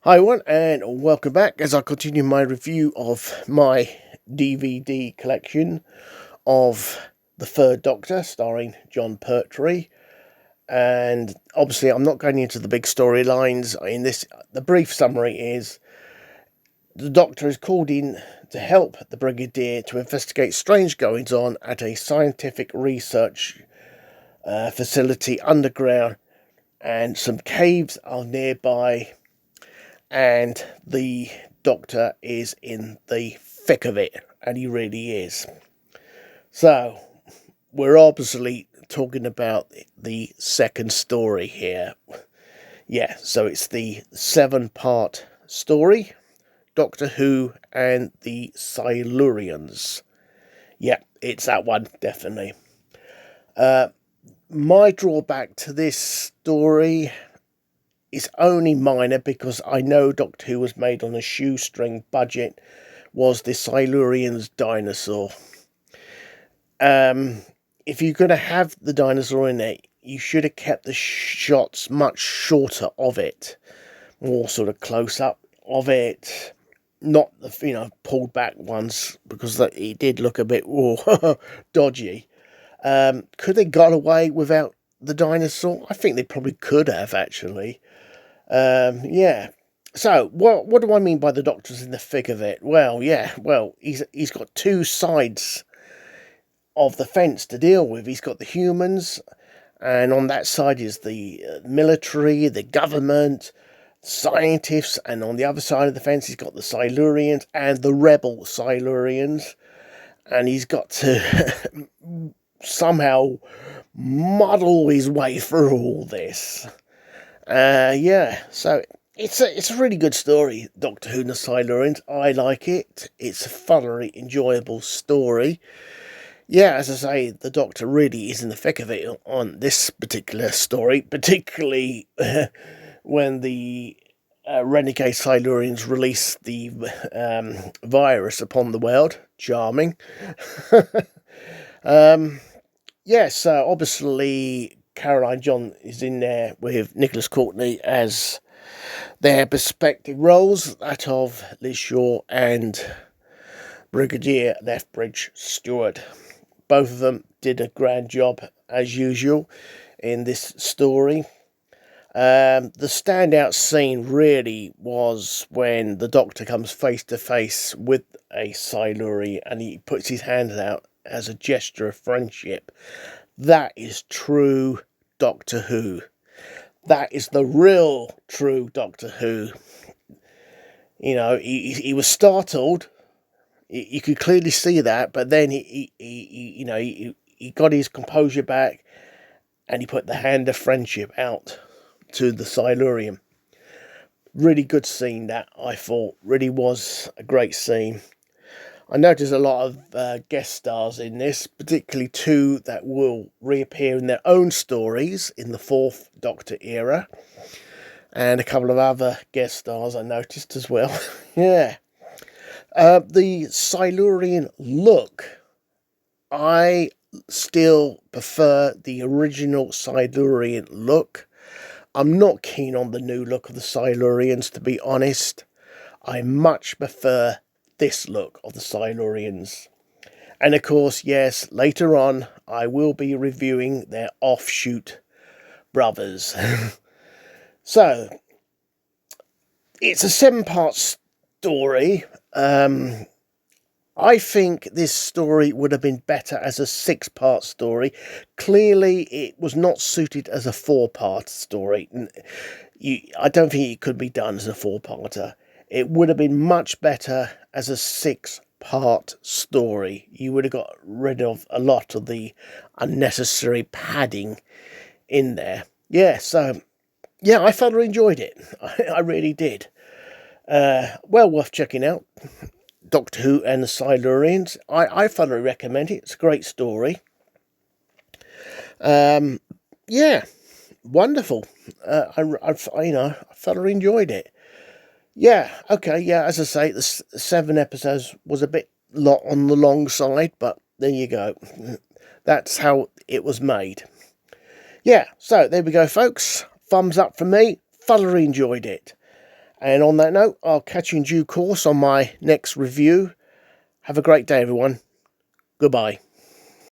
Hi everyone, and welcome back as I continue my review of my DVD collection of The Third Doctor, starring John Pertwee. And obviously I'm not going into the big storylines in this. The brief summary is the Doctor is called in to help the Brigadier to investigate strange goings-on at a scientific research facility underground, and some caves are nearby, and the Doctor is in the thick of it, and he really is. So, we're obviously talking about the second story here. Yeah, so it's the 7-part story, Doctor Who and the Silurians. Yeah, it's that one, definitely. My drawback to this story is only minor, because I know Doctor Who was made on a shoestring budget, was the Silurians dinosaur. If you're going to have the dinosaur in it, you should have kept the shots much shorter of it, more sort of close up of it, not the pulled back ones, because it did look a bit dodgy. Could they got away without the dinosaur? I think they probably could have, actually. Yeah. So, what do I mean by the Doctor's in the thick of it? Well, yeah, he's got two sides of the fence to deal with. He's got the humans, and on that side is the military, the government, scientists, and on the other side of the fence he's got the Silurians and the rebel Silurians, and he's got to somehow muddle his way through all this. Yeah, so it's a really good story, Doctor Who and the Silurians. I like it. It's a thoroughly enjoyable story. Yeah, as I say, the Doctor really is in the thick of it on this particular story, particularly when the renegade Silurians release the virus upon the world. Charming. Yes, obviously Caroline John is in there with Nicholas Courtney as their respective roles, that of Liz Shaw and Brigadier Lethbridge Stewart. Both of them did a grand job, as usual, in this story. The standout scene really was when the Doctor comes face to face with a Silurian and he puts his hands out as a gesture of friendship. That is true Doctor Who. That is the real true Doctor Who. He was startled. You could clearly see that, but then he got his composure back, and he put the hand of friendship out to the Silurian. Really good scene, that, I thought. Really was a great scene. I noticed a lot of guest stars in this, particularly two that will reappear in their own stories in the Fourth Doctor era, and a couple of other guest stars I noticed as well. Yeah. The Silurian look, I still prefer the original Silurian look. I'm not keen on the new look of the Silurians, to be honest. I much prefer this look of the Silurians. And of course, yes, later on I will be reviewing their offshoot brothers. So, it's a 7-part story. I think this story would have been better as a 6-part story. Clearly, it was not suited as a 4-part story. I don't think it could be done as a 4-parter. It would have been much better as a 6-part story. You would have got rid of a lot of the unnecessary padding in there. Yeah, so, yeah, I thoroughly enjoyed it. I really did. Well worth checking out. Doctor Who and the Silurians. I thoroughly recommend it. It's a great story. Yeah, wonderful. I thoroughly enjoyed it. Yeah, okay, yeah, as I say, the 7 episodes was a bit lot on the long side, but there you go. That's how it was made. Yeah, so there we go, folks. Thumbs up from me. Thoroughly enjoyed it. And on that note, I'll catch you in due course on my next review. Have a great day, everyone. Goodbye.